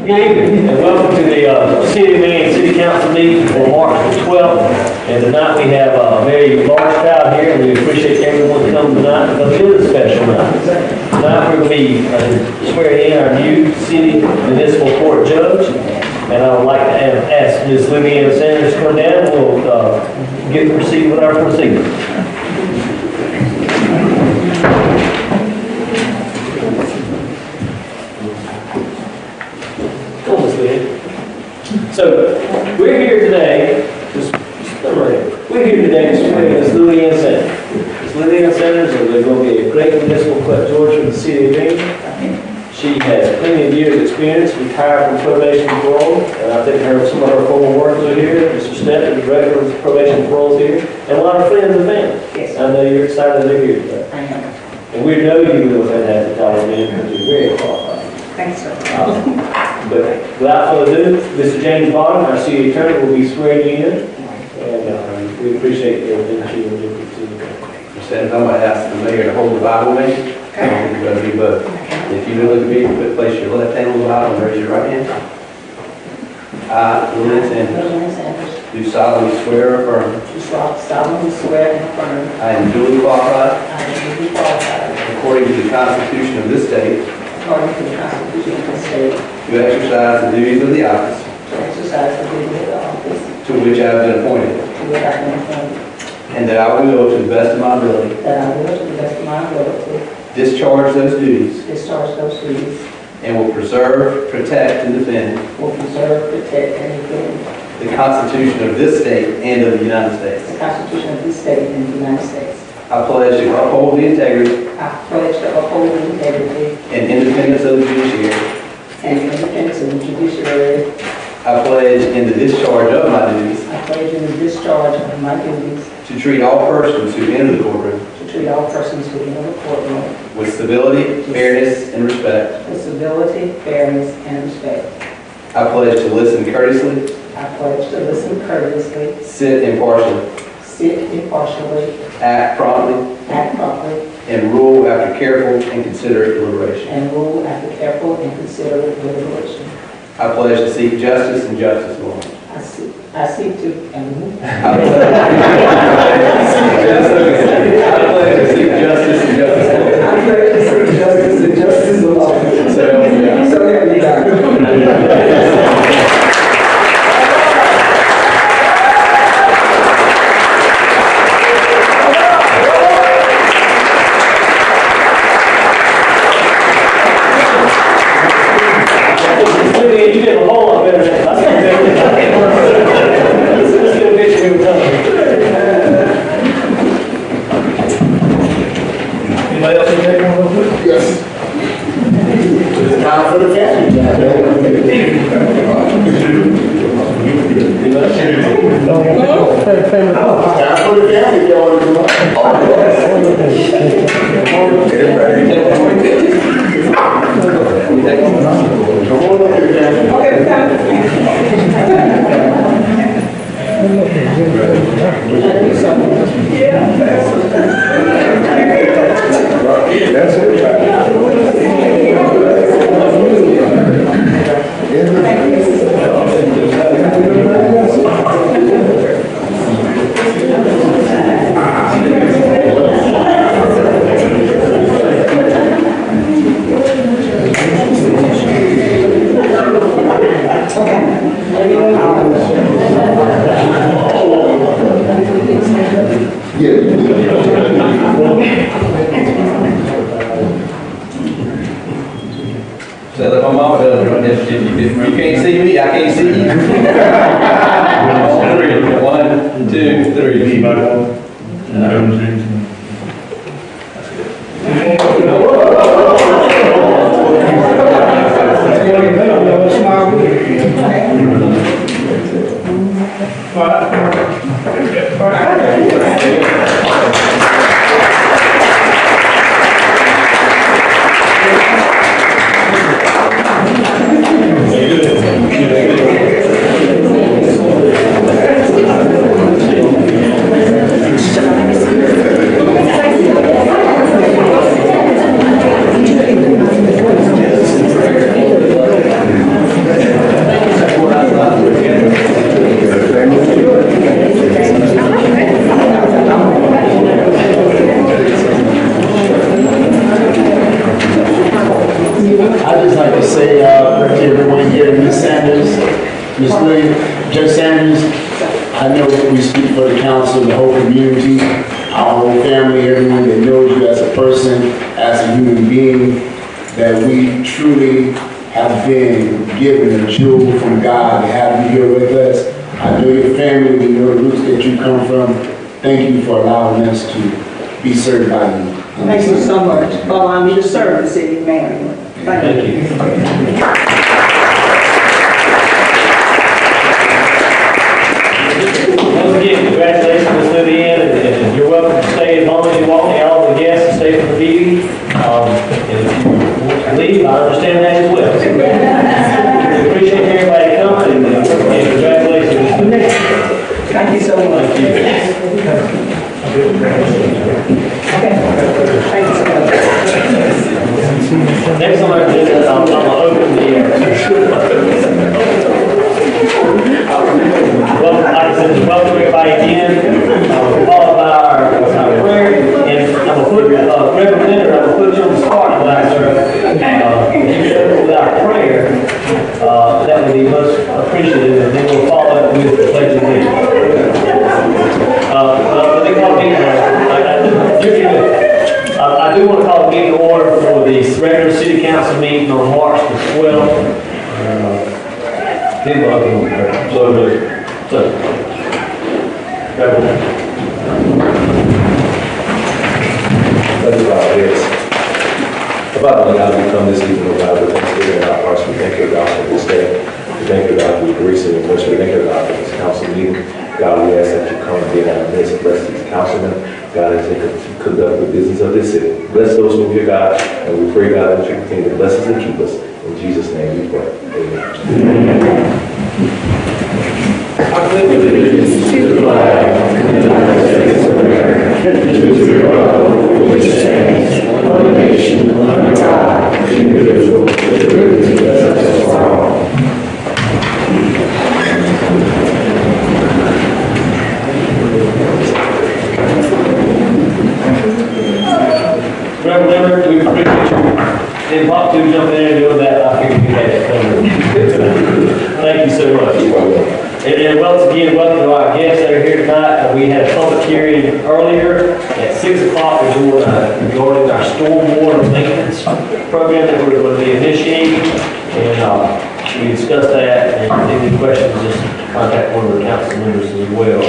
Good evening, and welcome to the City of Marion City Council meeting for March the 12th. And tonight we have a very large crowd here, and we appreciate everyone coming tonight because it is a special night. Tonight we're going to be swearing in our new city municipal court judge. And I would like to ask Ms. Lillian Sanders to come down. We'll proceed with our proceedings. So, we're here today to swear Ms. Lillian Sanders. Ms. Lillian Sanders is going to be a great municipal clerk Georgia in the city of Marion. She has plenty of years of experience, retired from probation and parole, and I think some of her former workers are here. Mr. Steph, the director of probation and parole is here, and a lot of friends and family. Yes. I know you're excited they're here today. I am. And we know you will have the title of because you're very qualified. Thanks, sir. But without further ado, Mr. James Bottom, our city attorney, will be swearing you in, and we appreciate everything that you will do for the city. Mr. Sanders, I'm going to ask the mayor to hold the Bible with me. Okay. It's going to be both. If you look at me, place your left hand on the Bible and raise your right hand. I, Lillian Sanders, do solemnly swear or affirm. Do solemnly swear and affirm. I am duly qualified. I am duly qualified. According to the Constitution of this state. According to the Constitution of this state. To exercise the duties of the office. To exercise the duties of the office. To which I have been appointed. To which I have been appointed. And that I will, to the best of my ability. That I will, to the best of my ability. Discharge those duties. Discharge those duties. And will preserve, protect, and defend. Will preserve, protect, and defend. The Constitution of this state and of the United States. The Constitution of this state and the United States. I pledge to uphold the integrity. I pledge to uphold the integrity. And independence of the judiciary. And independence of the judiciary. I pledge in the discharge of my duties. I pledge in the discharge of my duties. To treat all persons who enter the courtroom. To treat all persons who enter the courtroom. With civility, fairness, and respect. With civility, fairness, and respect. I pledge to listen courteously. I pledge to listen courteously. Sit impartially. Sit impartially. Act promptly. Act promptly. And rule after careful and considerate deliberation. And rule after careful and considerate deliberation. I pledge to seek justice and justice alone. I seek to. I pledge to seek justice and justice alone. I pledge to seek justice and justice alone. So help me God. You did a whole lot better than that. Let's get a picture of every Anybody else take one real quick? Yes. It's time for the family. Time for the family, y'all. Come on up here, family. That's So like my mama does, if you can't see me, I can't see you. 1, 2, 3. friends, I know we speak for the council, the whole community, our whole family, everyone that knows you as a person, as a human being, that we truly have been given a jewel from God to have you here with us. I know your family, we know the roots that you come from. Thank you for allowing us to be served by you. Thank you so much for allowing me to serve the city of Marion. Thank you. Once again, congratulations, Ms. Vivian, and you're welcome to stay as long as you want. All the guests to stay for the meeting. And if you want to leave, I understand that as well. We appreciate everybody coming, and congratulations, Ms. Vivian. Thank you so much. Thank you. Thank you so much. Next on our agenda, I'm going to open the, welcome everybody again. Followed by our prayer, and I'm going to put, Reverend Leonard, I'm going to put you on the spot tonight, sir. With our prayer, that would be most appreciative, and then we'll follow up with the pledge of allegiance. I do want to call the meeting to order for the regular city council meeting on March the 12th. Let's bow our heads. Father God, we come this evening, oh God, with thanksgiving in our hearts. We thank you, God, for this day. We thank you, God, for your grace and your mercy. We thank you, God, for this council meeting. God, we ask that you come and be in our midst, bless these councilmen, God, as they conduct the business of this city. Bless those who are here, God, and we pray, God, that you continue to bless us and keep us. In Jesus' name we pray. Amen. I pledge allegiance to the flag of the United States of America, and to the republic which stands one nation under God, indivisible, with liberty and justice for all. Reverend Leonard, we appreciate you. Didn't want to jump in there and do that. I figured you had that covered. Thank you so much. And once again, welcome to our guests that are here tonight. We had a public hearing earlier at 6 o'clock regarding our stormwater maintenance program that we're going to be initiating. And we discussed that, and any questions, just contact one of the council members as well.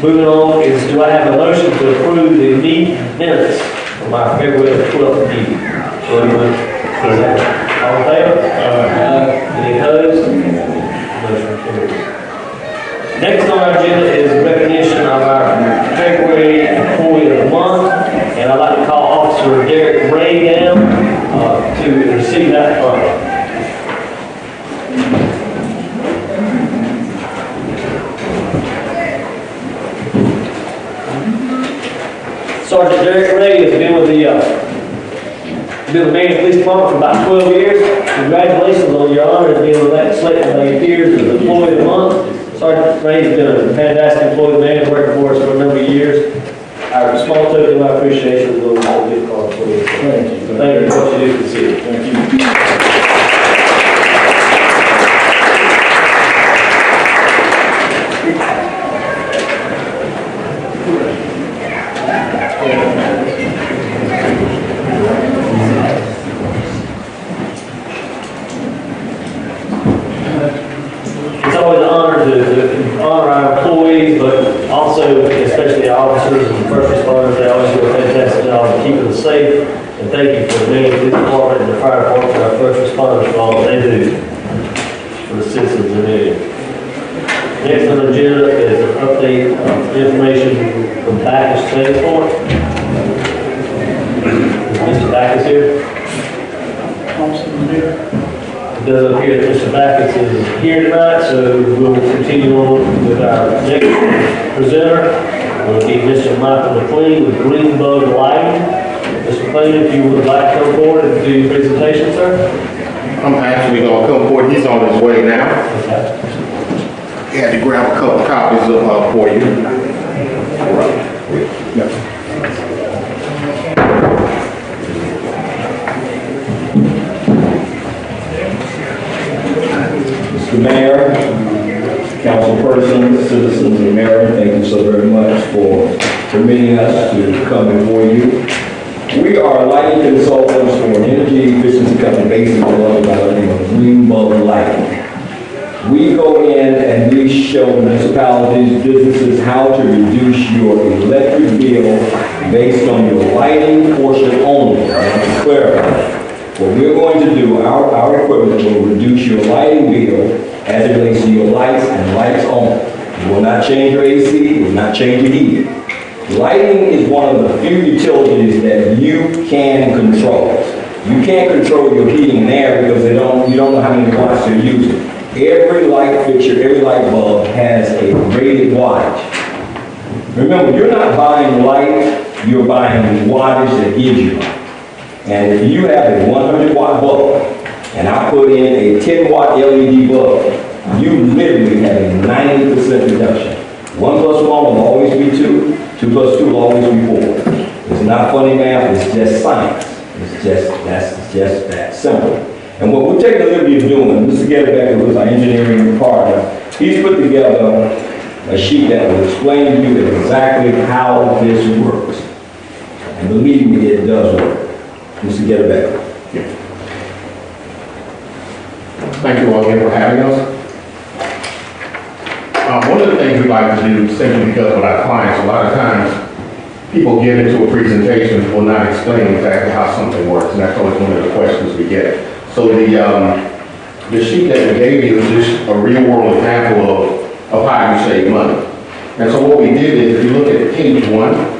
Moving on is, do I have a motion to approve the minutes from our February 12th meeting? All in favor? Any opposed? Motion carries. Next on our agenda is recognition of our February Employee of the Month, and I'd like to call Officer Derek Ray down to receive that honor. Sergeant Derek Ray has been with the Marion Police Department for about 12 years. Congratulations on your honor as being selected by your peers as Employee of the Month. Sergeant Ray has been a fantastic employee of the Marion, working for us for a number of years. Our response to my appreciation is a little more difficult for you. Thank you for what you do for the city. Thank you. It's always an honor to honor our employees, but also especially our officers and first responders. They always do a fantastic job of keeping us safe. And thank you for the Marion Police Department and the fire department and our first responders for all that they do for the citizens of Marion. Next on the agenda is an update of information from Backus Transport. Is Mr. Backus here? It does appear that Mr. Backus is here tonight, so we'll continue on with our next presenter. We'll be Mr. Michael McLean with Greenbug Lighting. Mr. McLean, if you would like to come forward and do your presentation, sir. I'm actually going to come forward. He's on his way now. Okay. He had to grab a couple copies of for you. All right. Yeah. Mr. Mayor, councilpersons, citizens of Marion, thank you so very much for permitting us to come before you. We are lighting consultants for an energy efficiency company based in Columbia by the name of Green Bubble Lighting. We go in and we show municipalities, businesses how to reduce your electric bill based on your lighting portion only. I want to clarify. What we're going to do, our equipment will reduce your lighting bill as it relates to your lights and lights only. It will not change your AC, it will not change your heating. Lighting is one of the few utilities that you can control. You can't control your heating and air because you don't know how many watts you're using. Every light fixture, every light bulb has a rated wattage. Remember, you're not buying light, you're buying wattage that gives you light. And if you have a 100 watt bulb, and I put in a 10 watt LED bulb, you literally have a 90% reduction. 1 plus 1 will always be 2, 2 plus 2 will always be 4. It's not funny math, it's just science. That's just that simple. And what we're taking the liberty of doing, Mr. Getterbeck, who is our engineering partner, he's put together a sheet that will explain to you exactly how this works. And believe me, it does work. Mr. Getterbeck. Thank you all again for having us. One of the things we like to do, simply because with our clients, a lot of times people get into a presentation will not explain exactly how something works, and that's always one of the questions we get. So the sheet that we gave you is just a real world example of how you save money. And so what we did is, if you look at page 1,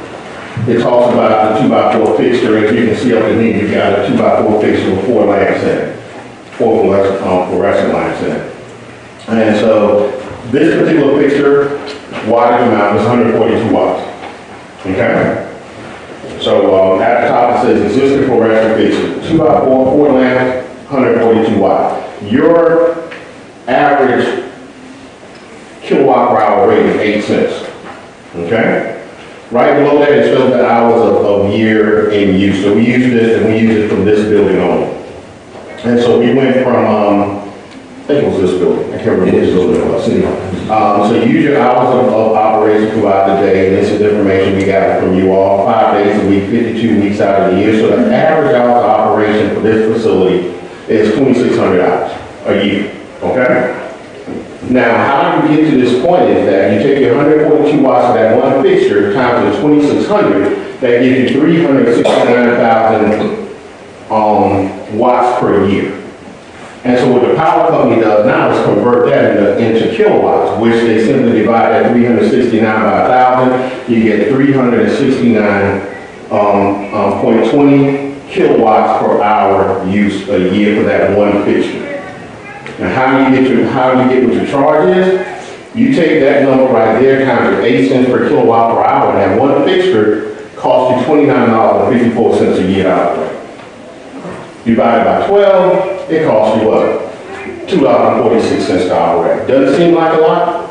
it talks about the 2x4 fixture. As you can see underneath, you've got a 2x4 fixture with 4 lamps in it, 4 fluorescent lamps in it. And so this particular fixture, wattage amount is 142 watts. Okay? So at the top it says existing fluorescent fixture, 2x4, 4 lamps, 142 watts. Your average kilowatt per hour rate is 8 cents. Okay? Right below that, it shows the hours of year in use. So we use this, and we use it from this building only. And so we went from, I think it was this building. I can't remember which building it was. So you use your hours of operation throughout the day, and this is information we got from you all, 5 days a week, 52 weeks out of the year. So the average hours of operation for this facility is 2,600 hours a year. Okay? Now, how you get to this point is that you take your 142 watts of that one fixture times the 2,600, that gives you 369,000 watts per year. And so what the power company does now is convert that into kilowatts, which they simply divide that 369 by 1,000. You get 369.20 kilowatts per hour use a year for that one fixture. And how you get what your charge is, you take that number right there, times 8 cents per kilowatt per hour, and that one fixture costs you $29.54 a year to operate. Divided by 12, it costs you what? $2.46 to operate. Doesn't seem like a lot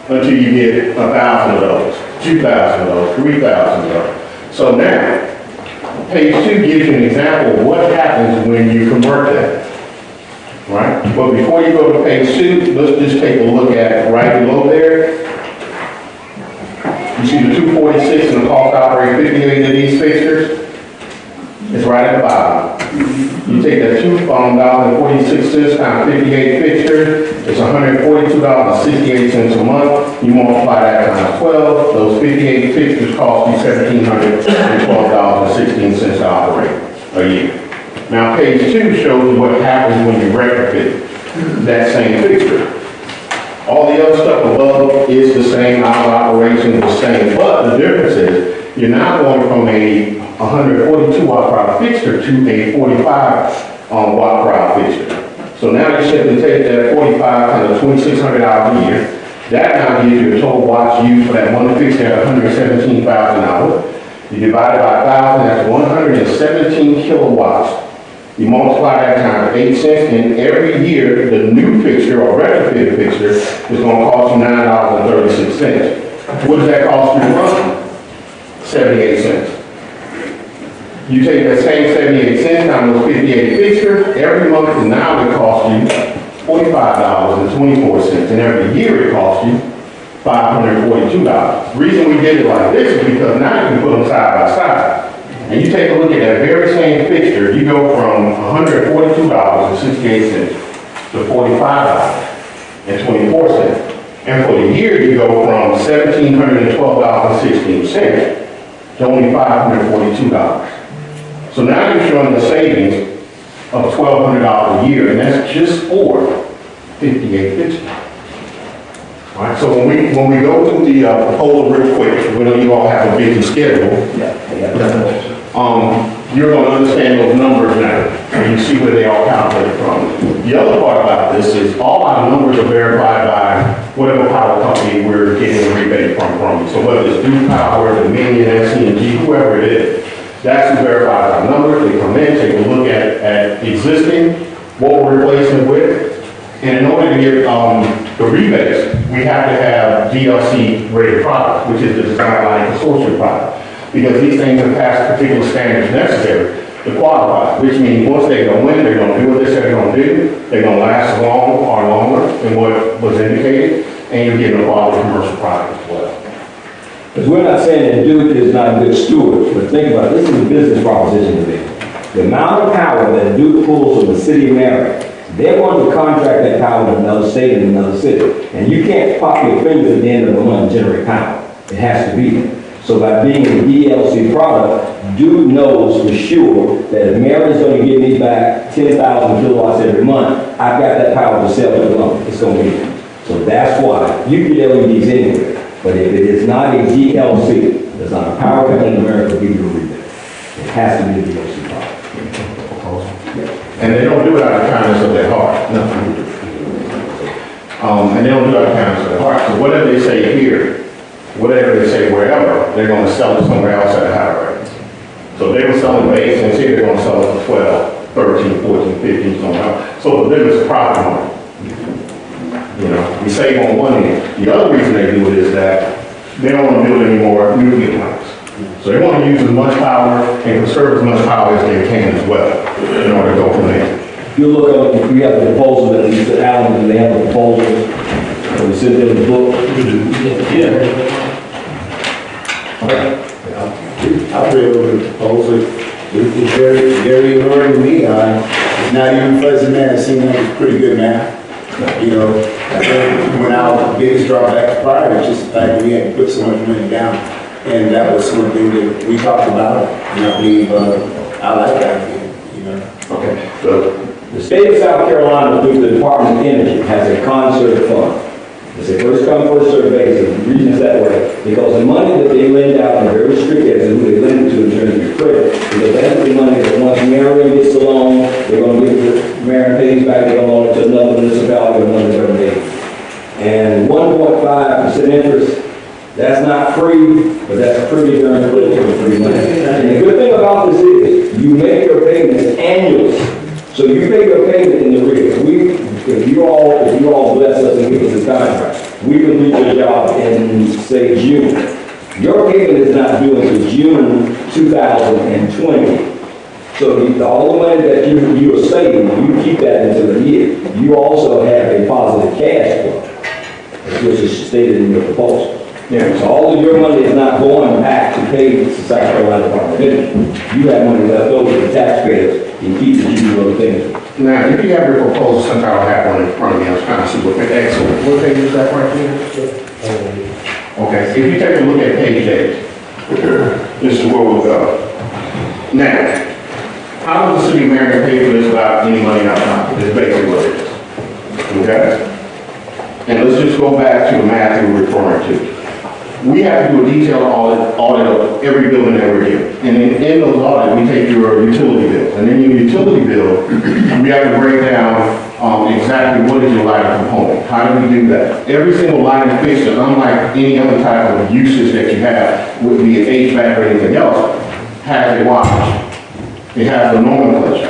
until you get 1,000 of those, 2,000 of those, 3,000 of those. So now, page 2 gives you an example of what happens when you convert that. Right? But before you go to page 2, let's just take a look at right below there. You see the 246 and the cost to operate 58 of these fixtures? It's right at the bottom. You take that $2.46 times 58 fixtures, it's $142.68 a month. You multiply that times 12, those 58 fixtures cost you $1,712.16 to operate a year. Now page 2 shows you what happens when you retrofit that same fixture. All the other stuff above is the same, hours of operation the same, but the difference is you're now going from a 142 watt per hour fixture to a 45 watt per hour fixture. So now you simply take that 45 times 2,600 hours a year. That now gives you a total watts used for that one fixture at 117,000 hours. You divide it by 1,000, that's 117 kilowatts. You multiply that times 8 cents, and every year the new fixture or retrofitted fixture is going to cost you $9.36. What does that cost you to run? 78 cents. You take that same 78 cents times those 58 fixtures, every month is now going to cost you $45.24, and every year it costs you $542. The reason we did it like this is because now you can put them side by side. And you take a look at that very same fixture, you go from $142.68 to $45.24. And for the year, you go from $1,712.16 to only $542. So now you're showing the savings of $1,200 a year, and that's just for 58 fixtures. All right, so when we go through the proposal real quick, we know you all have a busy schedule. You're going to understand those numbers now, and you see where they all calculated from. The other part about this is all our numbers are verified by whatever power company we're getting a rebate from. So whether it's Duke Power, Dominion, SCNG, whoever it is, that's who verifies our numbers. They come in, take a look at existing, what we're replacing it with, and in order to get the rebates, we have to have DLC rated products, which is the design line consortium product. Because these things have passed particular standards necessary to qualify, which means once they go in, they're going to do what they said they're going to do, they're going to last as long or longer than what was indicated, and you're getting a quality commercial product as well. Because we're not saying that Duke is not a good steward, but think about it, this is a business proposition to them. The amount of power that Duke pulls from the city of Marion, they're going to contract that power with another state and another city. And you can't pop your fingers at the end of the month and generate power. It has to be there. So by being a DLC product, Duke knows for sure that if Marion's going to give me back 10,000 kilowatts every month, I've got that power to sell to the lump. It's going to be there. So that's why you can get LEDs anywhere. But if it is not a DLC, there's not a power company in America to give you a rebate. It has to be a DLC product. And they don't do it out of kindness of their heart. No. And they don't do it out of kindness of their heart. So whatever they say here, whatever they say wherever, they're going to sell it somewhere else at a higher rate. So if they were selling base, and say they're going to sell it for 12, 13, 14, 15, somewhere else. So the business is profit money. You know, we save on one end. The other reason they do it is that they don't want to build any more nuclear plants. So they want to use as much power and conserve as much power as they can as well in order to go from there. You look at, we have the proposal that Lisa Allen, and they have the proposal, and we sit there in the book. Yeah. I read over the proposal. It's very alluring to me. It's not even fuzzy, man. It seemed like it's pretty good, man. You know, when our biggest drawback prior was just the fact that we had to put so much money down. And that was something that we talked about, and I believe, I like that idea, you know. Okay. So the state of South Carolina, through the Department of Energy, has a concert fund. It's a first come, first served basis. The reason it's that way, because the money that they lend out are very strict as to who they lend it to in terms of your credit. Because that's the money that once Marion gets the loan, they're going to give it, Marion pays back, they're going to loan it to another municipality or another government. And 1.5% interest, that's not free, but that's pretty darn close to free money. And the good thing about this is, you make your payments annually. So you pay your payment in the arrears. If you all bless us and give us this contract, we complete your job in, say, June. Your payment is not due until June 2020. So all the money that you are saving, you keep that until the year. You also have a positive cash flow, which is stated in your proposal. Yeah. So all of your money is not going back to pay the South Carolina Department of Energy. You have money left over to the taxpayers and keep the you do other things. Now, if you have your proposal, since I don't have one in front of me, I was trying to see what the excellent. What page is that right here? Okay, if you take a look at page 8, this is where we'll go. Now, how does the city of Marion pay for this without any money out of pocket? That's basically what it is. Okay? And let's just go back to the math we were referring to. We have to do a detailed audit of every building that we're in. And in those audits, we take your utility bills. And in your utility bill, we have to break down exactly what is your lighting component. How do we do that? Every single lighting fixture, unlike any other type of usage that you have, would be an HVAC or anything else, has a wattage. It has a nomenclature.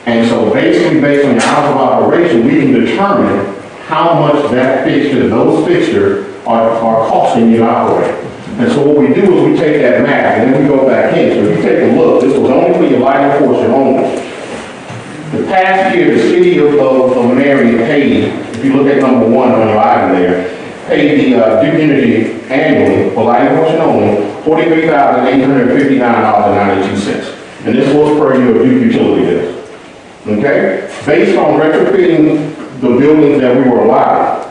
And so basically, based on your hours of operation, we can determine how much that fixture, those fixtures, are costing you to operate. And so what we do is we take that math and then we go back in. So if you take a look, this was only for your lighting portion only. The past year, the city of Marion paid, if you look at number 1 on your item there, paid the Duke Energy annually, for light and portion only, $43,859.92. And this was per your Duke utility bills. Okay? Based on retrofitting the buildings that we were allowed,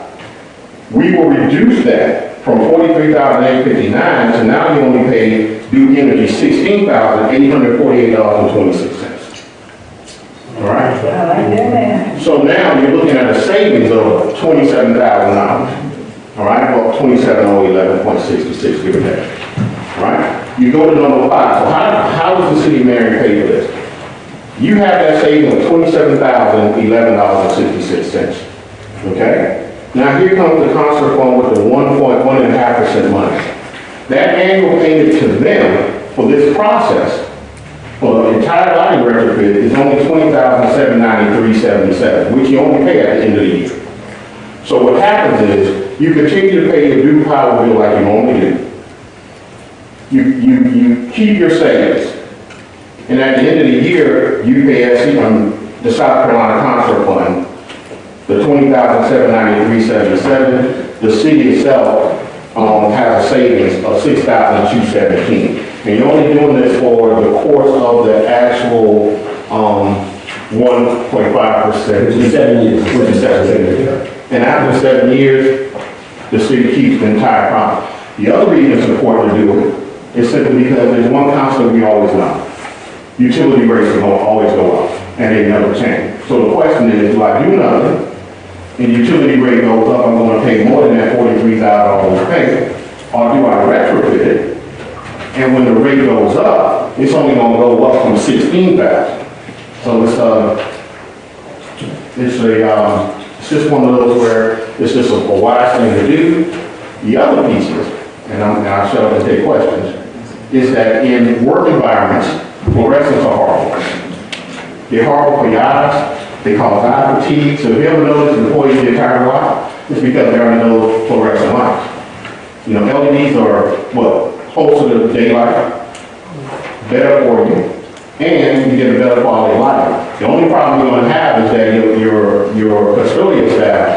we will reduce that from $43,859 to now you only pay Duke Energy $16,848.26. All right? So now you're looking at a savings of $27,000. All right? Well, 27,011.66, give or take. All right? You go to number 5. So how does the city of Marion pay for this? You have that savings of $27,011.66. Okay? Now here comes the concert fund with the 1.1.5% money. That annual payment to them for this process, for the entire lighting retrofit, is only $20,793.77, which you only pay at the end of the year. So what happens is, you continue to pay your due power bill like you normally do. You keep your savings. And at the end of the year, you pay the South Carolina Concert Fund, the $20,793.77. The city itself has a savings of $6,217. And you're only doing this for the course of the actual 1.5%. Which is 7 years. Which is 7 years. And after 7 years, the city keeps the entire profit. The other reason it's important to do it is simply because there's one constant we always know. Utility rates are going to always go up, and they never change. So the question is, do I do nothing, and utility rate goes up, I'm going to pay more than that $43,000 pay, or do I retrofit it, and when the rate goes up, it's only going to go up from $16,000. So it's just one of those where it's just a wise thing to do. The other pieces, and I'll shut up and take questions, is that in work environments, fluorescents are horrible. They're horrible for your eyes. They cause eye fatigue. So if you ever notice employees get tired a lot, it's because they're under those fluorescent lights. You know, LEDs are closer to daylight, better for you, and you get a better quality of light. The only problem you're going to have is that your custodial staff,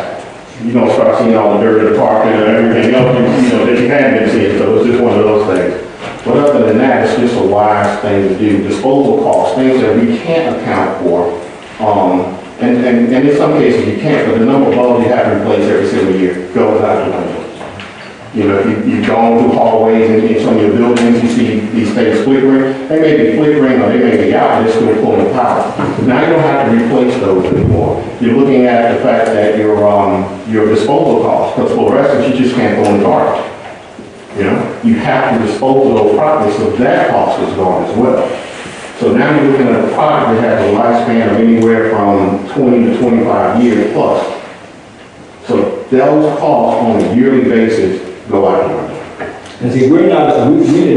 you're going to start seeing all the dirt in the parking and everything else, that you hadn't been seeing. So it's just one of those things. But other than that, it's just a wise thing to do. Disposal costs, things that we can't account for. And in some cases you can't, but the number of bulbs you have to replace every single year goes out the window. You know, you've gone through hallways and in some of your buildings, you see these things flickering. They may be flickering or they may be out, they're still pulling power. Now you don't have to replace those anymore. You're looking at the fact that your disposal costs, because fluorescents you just can't go in the garbage. You know, you have to dispose of those properly, so that cost is gone as well. So now you're looking at a product that has a lifespan of anywhere from 20 to 25 years plus. So those costs on a yearly basis go out the window. And see, we did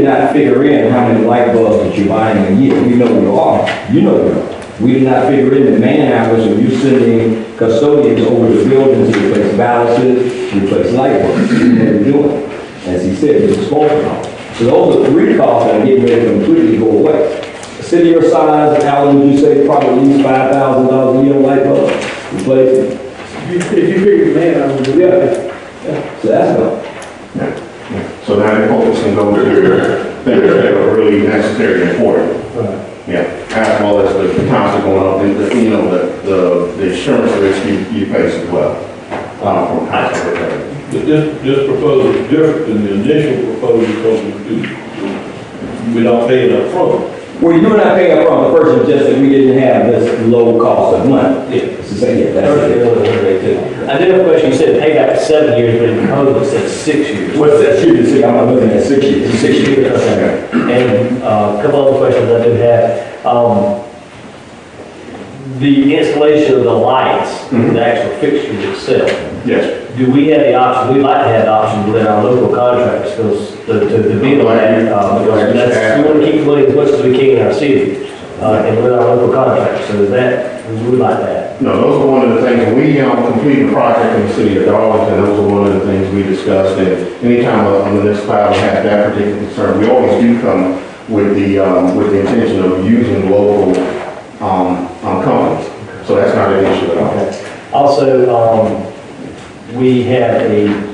not figure in how many light bulbs that you're buying a year. We know you are. You know you are. We did not figure in the man hours of you sending custodians over the buildings to replace balances, replace light bulbs. That's what we're doing. As he said, it's disposal costs. So those are 3 costs that are getting ready to completely go away. A city your size, Alan, would you say probably at least $5,000 a year on light bulbs replacement? If you figure the man, I would do that. So that's gone. So now they're focusing on those things that are really necessary and important. Yeah, as well as the constant going up, and the insurance risk you face as well. From constant repair. But this proposal is different than the initial proposal because we don't pay it up front. Well, you're not paying up front. The first is just that we didn't have this low cost of money. That's it. I did have a question. You said payback 7 years, but in the proposal it said 6 years. What's that? See, I'm looking at 6 years. 6 years. Okay. And a couple other questions I do have. The installation of the lights, the actual fixtures itself. Yes. Do we have the option? We'd like to have the option within our local contracts because to be on that, we want to keep money as much as we can in our city and with our local contracts. So that we would like that. No, those are one of the things, when we completed a project in the city of Darlington, those are one of the things we discussed. And anytime a municipality has that particular concern, we always do come with the intention of using local companies. So that's not an issue at all. Also, we have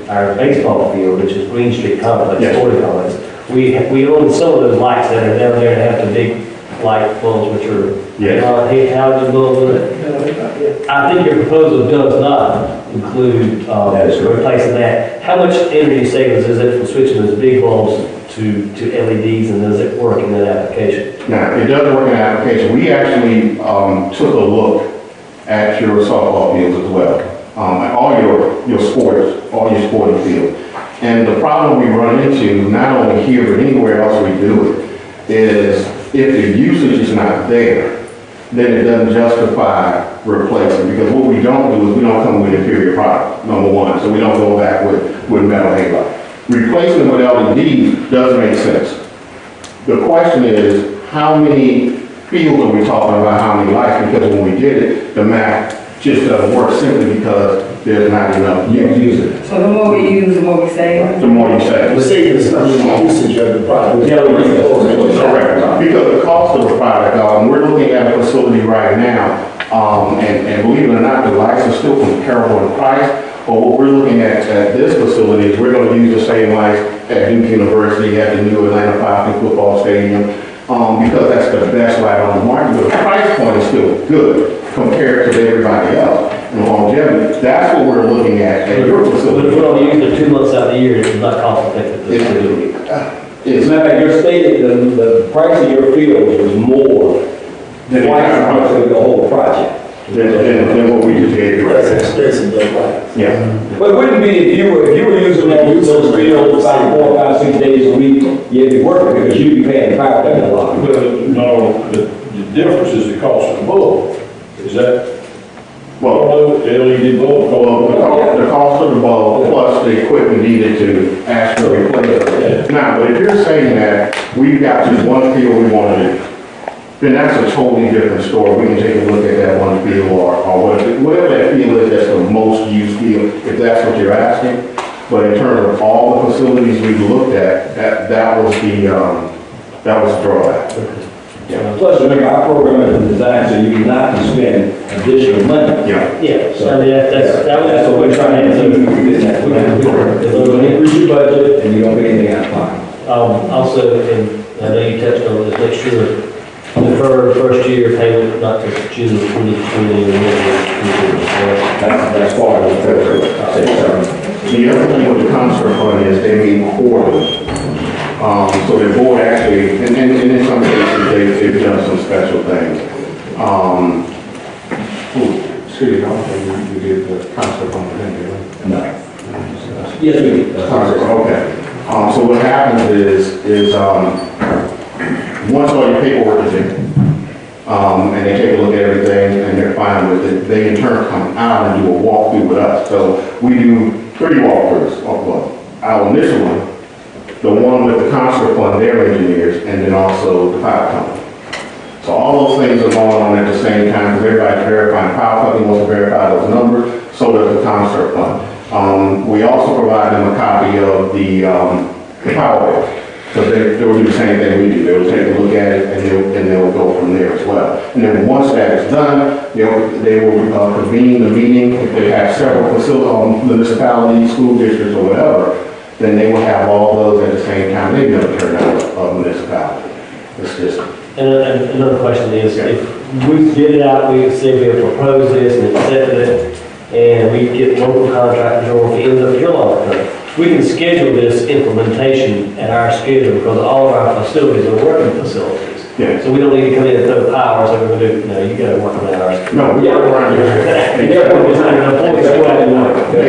our baseball field, which is Green Street Complex, Yes. Sporting Complex. We own some of those lights that are down there that have the big light bulbs, which are, Yes. halogen bulbs in it. I think your proposal does not include, That is correct. replacing that. How much energy savings is it from switching those big bulbs to LEDs, and does it work in that application? Now, it does work in the application. We actually took a look at your softball fields as well, and all your sports, all your sporting fields. And the problem we run into, not only here but anywhere else we do it, is if the usage is not there, then it doesn't justify replacing. Because what we don't do is we don't come with inferior product, number one. So we don't go back with metal halide. Replacing with LED does make sense. The question is, how many fields are we talking about, how many lights? Because when we did it, the math just doesn't work simply because there's not enough users. So the more we use, the more we save? The more you save. The savings comes from the usage of the product. Correct. Because the cost of the product, we're looking at a facility right now, and believe it or not, the lights are still comparable in price. But what we're looking at this facility is we're going to use the same lights at Duke University, at the new Atlanta Falcons football stadium, because that's the best light on the market. But the price point is still good compared to everybody else. And longevity, that's what we're looking at your But facility. if we only use it 2 months out of the year, it's not cost effective. As a matter of fact, your stated, the price of your field was more Then than twice the price of the whole project. Then what we just gave you right That's there. expensive, but right. Yeah. But it wouldn't be if you were using those fields 4, 5, 6 days a week, you'd be working because you'd be paying the power company a lot. Well, no, the difference is the cost of the bulb. Is that, Well, the LED bulb? the cost of the bulb plus the equipment needed to ask for replacement. Now, but if you're saying that we've got just one field we want to do, then that's a totally different story. We can take a look at that one field or whatever that field is, that's the most used field, if that's what you're asking. But in terms of all the facilities we looked at, that was the drawback. Plus, remember, our program is designed so you not to spend additional money. Yeah. Yeah, So I mean, that's what we're trying to do. So you're gonna increase your budget and you don't pay anything out of pocket. Also, and I know you touched on this, make sure defer first year payment not to June 2020. That's part of the The other thing with the concert fund is they meet quarterly. So the board actually, and in some cases, they've done some special things. City, I don't think you did the concert fund, didn't you? No. Yes, we do. Okay. So what happens is once all your paperwork is in, and they take a look at everything and they're fine with it, they in turn come out and do a walkthrough with us. So we do 3 walkthroughs. Well, our initial one, the one with the concert fund, their engineers, and then also the power company. So all those things are going on at the same time, because everybody's verifying. Power company wants to verify those numbers, so does the concert fund. We also provide them a copy of the power bill, because they will do the same thing we do. They will take a look at it, and they'll go from there as well. And then once that is done, they will convene the meeting. If they have several facilities, municipalities, school districts, or whatever, then they will have all those at the same time. They've never turned out a municipality. It's just... And another question is, if we get it out, we say we have proposed this and accepted it, and we get local contractors, or if it ends up your law firm, we can schedule this implementation at our schedule because all of our facilities are working facilities. Yeah. So we don't need to come in and throw power, so we're going to do, no, you got to work on ours. No, we work around here.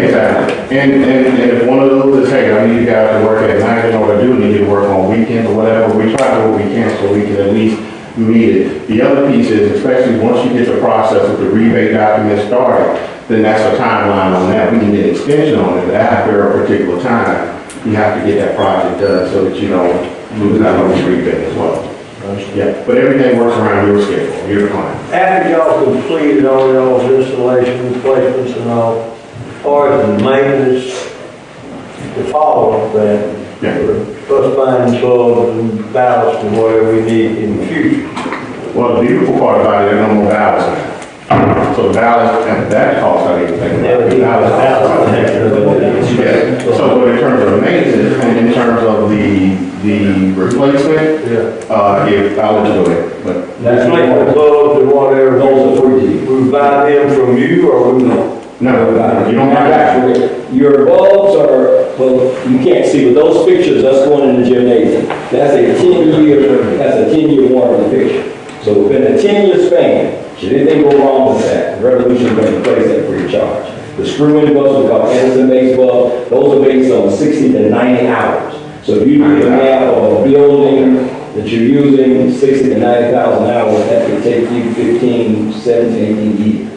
Exactly. And if one of those is, hey, I need you guys to work at night in order to do, need you to work on weekends or whatever, we try to do what we can so we can at least meet it. The other piece is, especially once you get the process of the rebate document started, then that's a timeline on that. We can get an extension on it, but after a particular time, you have to get that project done so that you don't lose out on the rebate as well. Yeah, but everything works around your schedule, your client. After y'all completed all y'all's installation, replacements and all, as far as the maintenance, the follow-up that, Yeah. plus buying bulbs and ballast and whatever we need in the future. Well, the beautiful part about it, there are no more valves now. So the ballast, and that cost, I didn't think about. The ballast. Yeah. So but in terms of maintenance, and in terms of the replacement, if I'll let you go ahead, but. That's like the bulbs and whatever, Those are 3G. we buy them from you or we don't? No, you don't have that. Your bulbs are, well, you can't see, but those fixtures, that's going in the gymnasium. That's a 10-year warranty fixture. So within a 10-year span, should anything go wrong with that, Revolution is going to replace that free of charge. The screw-in bulbs we call Edison-based bulbs, those are based on 60 to 90 hours. So if you do the math of a building that you're using 60 to 90,000 hours, that could take you 15, 17, 18 years.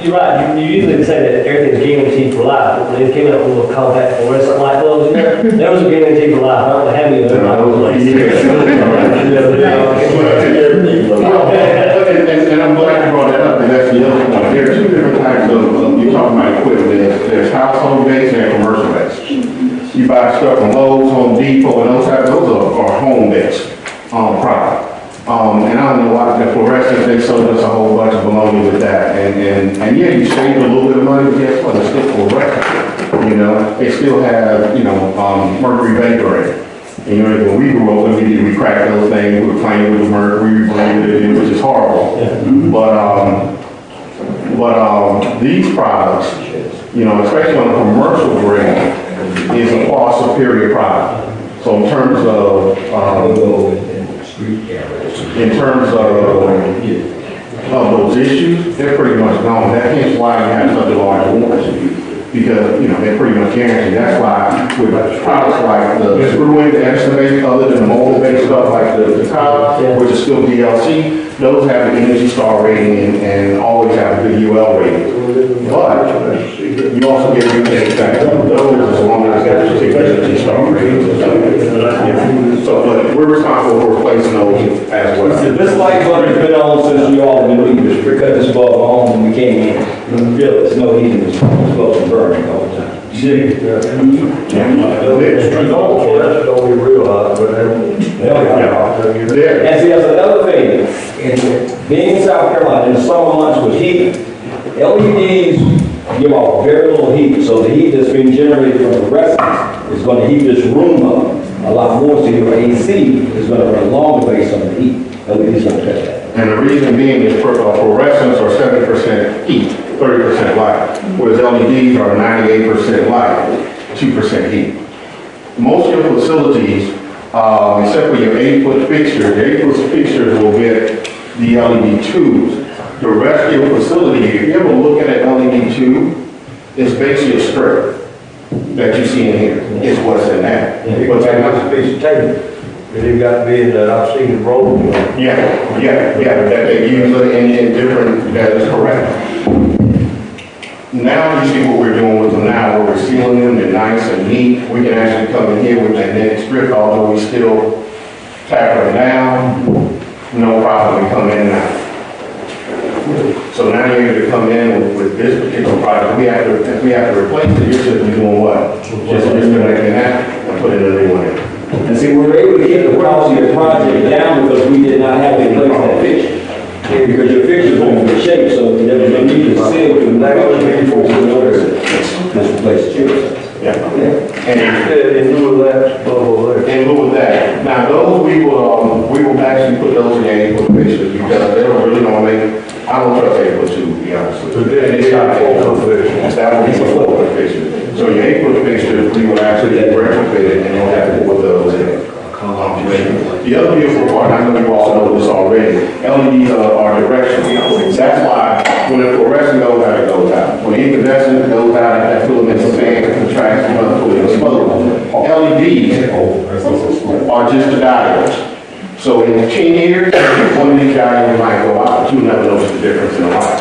You're right, you usually say that everything's guaranteed for life, but when it came out with a little compact or something like those, you know, there was a guarantee for life, I don't know how many of them I was And I'm glad you brought that up, and that's the other point. There are two different types of you're talking about equipment. There's household based and commercial based. You buy stuff from Lowe's, Home Depot, and those are home based product. And I don't know why the fluorescents, they sold us a whole bunch of baloney with that. And yeah, you save a little bit of money, but guess what? It's still fluorescent. You know, they still have, mercury vapor in it. And, you know, when we grew up, we cracked those things, we were playing with the mercury, we blamed it, which is horrible. But these products, you know, especially on a commercial grade, is a far superior product. So in terms of those issues, they're pretty much gone. That's why you have such a large warranty, because, you know, they're pretty much guaranteed. That's why with products like the screw-in, the Edison-based, other than the mold-based stuff like the tile, which is still DLC, those have the Energy Star rating and always have a good UL rating. But you also get rebates back on those as long as that particular Energy Star rating. So, but we're responsible for replacing those as well. This light bulb has been on since you all have been leaving. We cut this bulb on when we came in. Really, there's no heating, it's supposed to burn all the time. That's don't be real hot, but And see, that's another thing. Being in South Carolina, in the summer months with heat, LEDs give off very little heat. So the heat that's being generated from the residents is going to heat this room up a lot more. So your AC is going to run longer based on the heat. LEDs don't cut that. And the reason being is fluorescents are 70% heat, 30% light, whereas LEDs are 98% light, 2% heat. Most of your facilities, except for your 8-foot fixtures, the 8-foot fixtures will get the LED tubes. The rest of your facility, if you ever look at an LED tube, it's basically a strip that you see in here. It's what's in that. but that's a piece of tape. It got to be in that, I've seen it roll. Yeah, that they use it in different, that is correct. Now you see what we're doing with them now, where we're sealing them, they're nice and neat. We can actually come in here with that net strip, although we still tack them down, no problem, we come in now. So now you're able to come in with this particular product. If we have to replace it, you're simply doing what? Just disconnecting that and putting a new one in. And see, we were able to keep the cost of your project down because we did not have to replace that fixture. Because your fixtures were in good shape, so there was no need to seal to just replace it. Yeah. And in lieu of that, In lieu of that, now those we will actually put those in the 8-foot fixtures because they don't really make. I don't trust 8-foot tube, to be honest with you. It's not 8-foot fixture. That would be a 4-foot fixture. So your 8-foot fixtures, we will actually retrofit it and you'll have to put those in. The other beautiful part, I know you all know this already, LEDs are directional. That's why when the fluorescent goes out, it goes out. When the incandescent goes out, that filament expands, contracts, and runs through it explodes. LEDs are just the diodes. So in 10 years, one of these diodes might go out, but you'll never notice the difference in the light.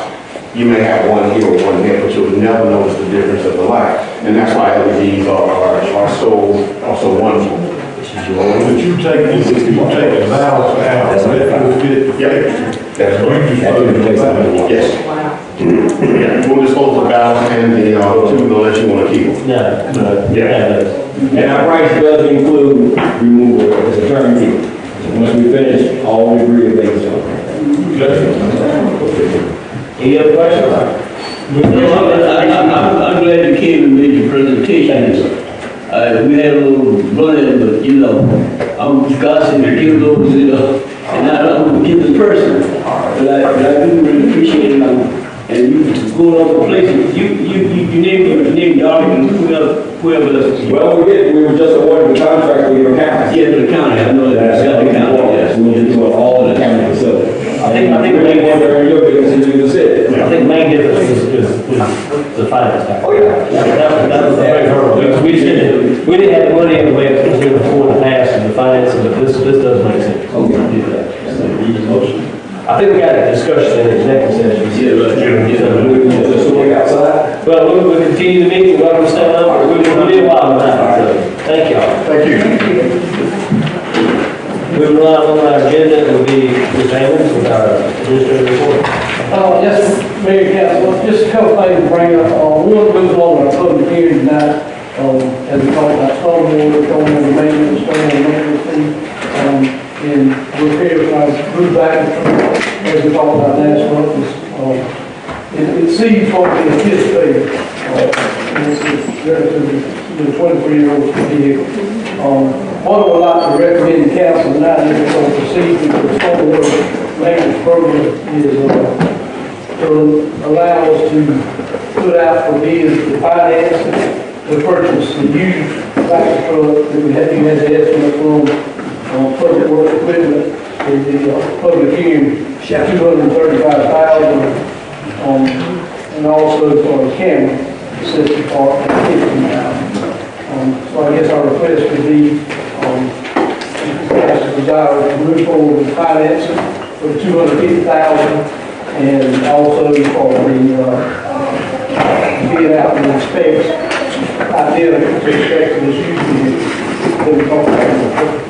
You may have one here or one there, but you'll never notice the difference of the light. And that's why LEDs are so wonderful. But you take the valves out, that will fit the fixture. That's right. Yes. We'll dispose of the valves and the tube unless you want to keep them. And our price does include removal as a turnkey. So once we finish, all we agree is based on. Any other questions? I'm glad you came and made your presentation. We had a little running, but I'm Wisconsin, you give those, and I'm a giving person. But I do really appreciate it. And you go other places, you name the argument, whoever else. Well, we were just awarded the contract with your county. Yeah, to the county, I know that. That's the county, yes. We did to all the county facilities. I think the main difference, your business is in the city. I think the main difference is the finance guy. Oh, yeah. That was the big hurdle. We didn't have the money in the way it was before in the past and the financing, but this does make sense. I think we got a discussion in the executive session. Just look outside. Well, we'll continue the meeting, welcome to stand up, we'll be a while now, so, thank y'all. Thank you. Moving on our agenda, it will be Ms. Hammonds with our administrative report. Yes, Mayor Council, just a couple things to bring up. One goes on our public hearing tonight, as we talk about stormwater, going on the maintenance, fee, and repairs, move back, as we talked about last month, it exceeds what we anticipated. And it's relatively, 23-year-old vehicle. What I would like to recommend the council tonight is to proceed with the stormwater maintenance program is to allow us to put out for bids the finance to purchase the used tractor truck that we had the estimate from public work equipment in the public hearing, $235,000, and also for the camera system part, $15,000. So I guess our request would be, as a desire to move forward with financing for $250,000, and also for the bid out and specs identical to specs of this used vehicle that we talked about.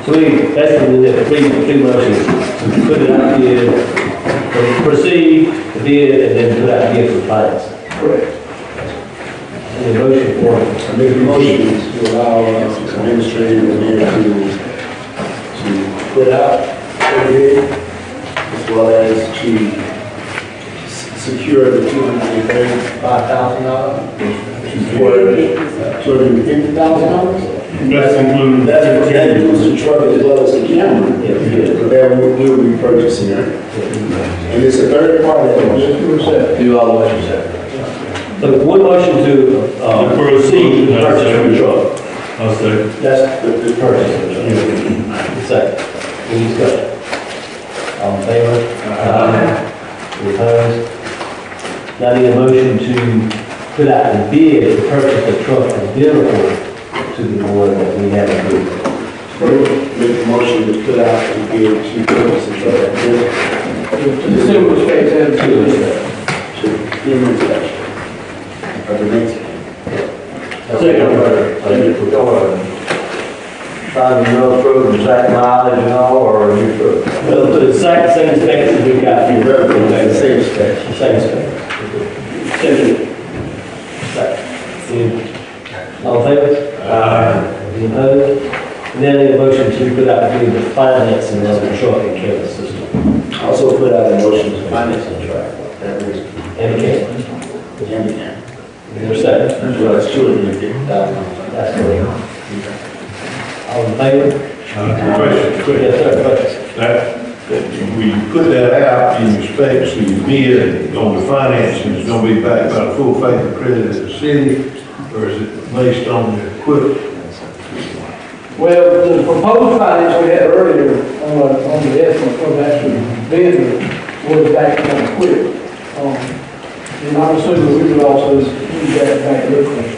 So that's the three motions, to put it out bid, proceed, the bid, and then put out bid for finance. Correct. Any motion for it? I make a motion to allow administrator and mayor to put out a bid, as well as to secure the $235,000 for $250,000. That's included. That includes the truck as well as the camera that we'll be purchasing. And it's a third party. Do all what you said. So one motion to proceed with the purchase of the truck. I'll say. That's the purchase of the truck. Second. Any discussion? All in favor? Aye. Any opposed? Now I need a motion to put out the bid to purchase the truck identical to the one that we have approved. Make a motion to put out the bid to purchase the truck identical To the similar specs and to the to human inspection. Trying to know through the exact mileage and all, or a new truck? Well, the exact same specs that we've got here. The same specs. Same specs. Second. All in favor? Any opposed? And then I need a motion to put out the financing of the truck and camera system. Also put out a motion to finance the truck. And the camera. And the camera. Is there a second? Well, that's $250,000. That's correct. All in favor? Question. Yes, sir, question. That we put that out in the specs, so you bid on the financing, it's gonna be backed by the full faith and credit of the city, or is it based on the equipment? Well, the proposed finance we had earlier on the estimate for the actual vendor was back on equipment. And I'm assuming we would also use that back equipment.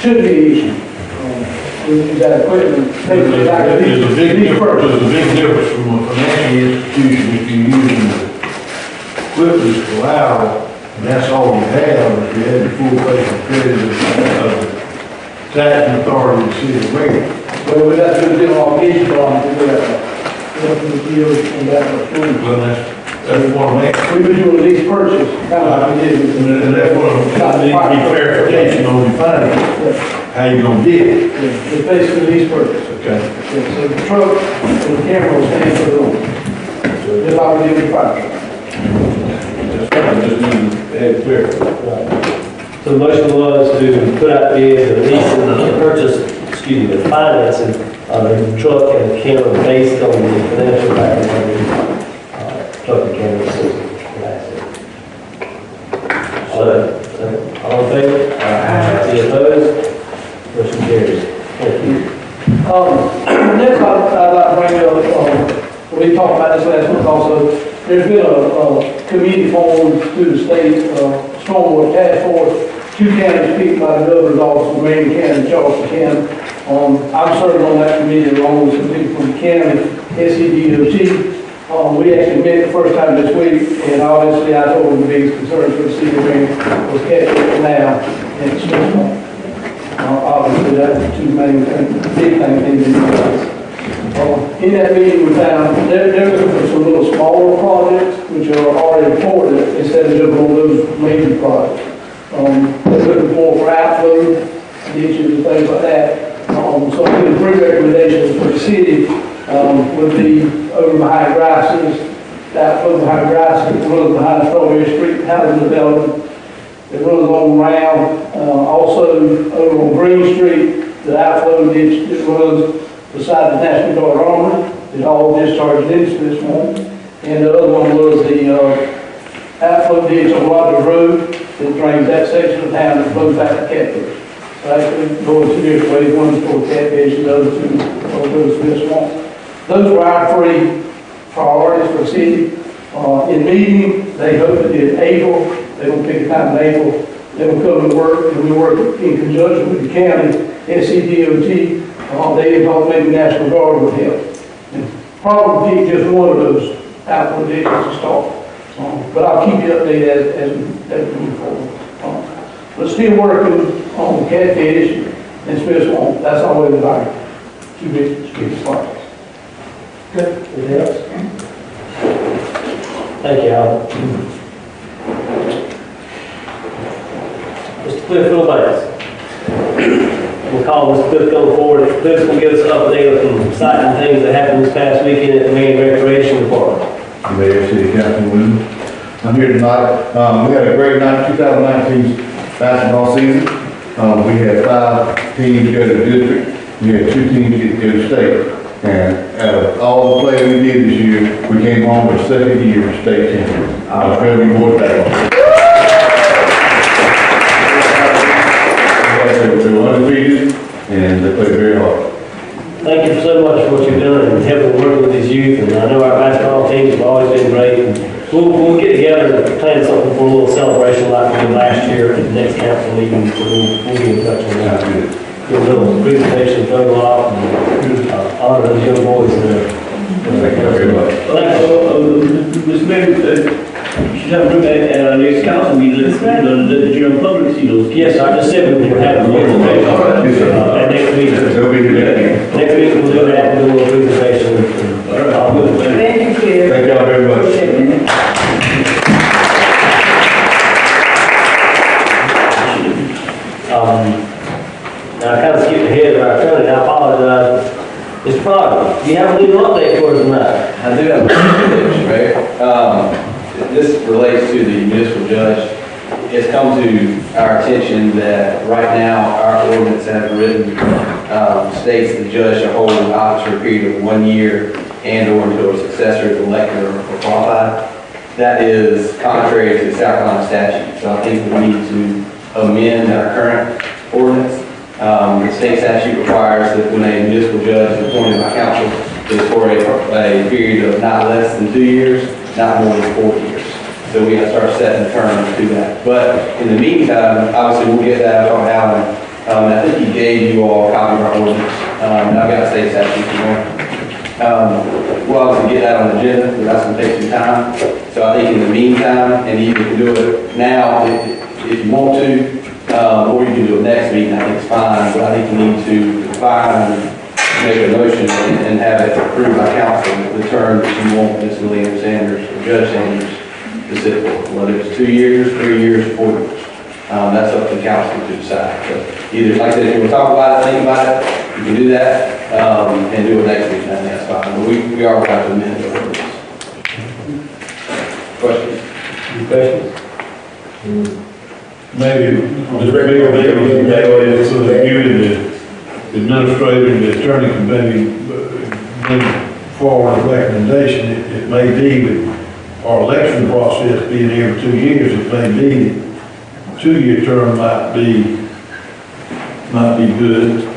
Should be easy. We use that equipment. There's a big difference from a financial institution if you're using the equipment to allow, and that's all you have, if you had the full faith and credit of the taxing authority of the city of Marion. Well, we got to do the general obligation bond, we got to the deal and that. Well, that's what I'm asking. We've been doing lease purchase, kind of like we did. And that's what I'm trying to get clarification on the finance. How you gonna get it? It's basically lease purchase. Okay. So the truck and the camera will stand for the room. So just like we did with the fire truck. Just need to have it clear. So the motion was to put out bids and lease and purchase, the financing of the truck and the camera based on the financial package of the truck and camera system. All in favor? Any opposed? Motion carries. Thank you. Next, I'd like to bring up, we talked about this last month also, there's been a committee formed through the state, stormwater task force, 2 counties picked by the governor's office, Marion County and Charleston County. I'm serving on that committee along with some people from the county, SCDOT. We actually met the first time this week, and obviously I told them the biggest concern for the city of Marion was catching now and Smith. Obviously, that's the 2 main things, big things in this place. In that meeting, we found they're looking for some little smaller projects, which are already reported, instead of just on those major projects. They're looking for outflow, ditches and things like that. So I think the 3 recommendations for the city would be over behind Grice's, outflow behind Grice's, runs behind Strawberry Street housing development. It runs on around, also over on Green Street, the outflow ditch that runs beside the National Guard Armory. It all discharged into this one. And the other one was the outflow ditch on Rogers Road that drains that section of town and flows back to Catfish. So actually going 2 different ways, one is for Catfish and the other 2 goes to this one. Those were our 3 priorities for the city. In meeting, they hope that in April, they're going to pick a time in April, they will come and work, and we work in conjunction with the county, SCDOT, they didn't talk maybe National Guard would help. And probably pick just one of those outflow ditches to start. But I'll keep you updated as we move forward. But still working on Catfish and Smith Swamp. That's always our 2 biggest projects. Good. Anything else? Thank you, Alan. Mr. Cliff Phillips. We'll call Mr. Cliff going forward. Cliff's going to give us an update of some exciting things that happened this past weekend at the Main Recreation Department. Mayor, City Councilman, I'm here tonight. We had a great night, 2019 basketball season. We had 5 teams go to district. We had 2 teams get to go to state. And out of all the play we did this year, we came home with 2nd year state champions. I was proud to report that. They were undefeated, and they played very hard. Thank you so much for what you've done and helping work with these youth. And I know our basketball teams have always been great. And we'll get together and plan something for a little celebration like we did last year at the next council meeting. So we'll be in touch on that. Do a little presentation, photo op, and honor those young boys there. Thank you very much. Mr. Mayor, she's having room at our next council meeting, the general public see those. Yes, I just said we were having a presentation at next meeting. They'll be here. Next week we'll do that, we'll do a little presentation. Thank you, Cliff. Thank y'all very much. Now I kind of skipped ahead of our attorney, I apologize. Mr. Pryor, do you have a legal update for us tonight? I do have a question, Mayor. This relates to the municipal judge. It's come to our attention that right now our ordinance as written states the judge shall hold office for a period of 1 year and or until a successor is elected or qualified. That is contrary to the South Carolina statute. So I think we need to amend our current ordinance. The state statute requires that when a municipal judge is appointed by council, it's for a period of not less than 2 years, not more than 4 years. So we have to start setting terms to that. But in the meantime, obviously we'll get that out on Alan. I think he gave you all a copy of our ordinance. And I've got a state statute if you want. We'll obviously get that on the agenda, but that's going to take some time. So I think in the meantime, and you can do it now if you want to, or you can do it next meeting, I think it's fine. But I think you need to define and make a motion and have it approved by council, the term that you want Ms. Leanne Sanders or Judge Sanders to sit for, whether it's 2 years, 3 years, 4 years. That's up to the council to decide. So either, like I said, if you want to talk about it, think about it, you can do that, and do it next week, I think that's fine. But we are going to amend the ordinance. Questions? Any questions? Maybe, the mayor, maybe, that so that you and the administrator and the attorney can maybe bring forward a recommendation. It may be with our election process being every 2 years, it may be that 2-year term might be good.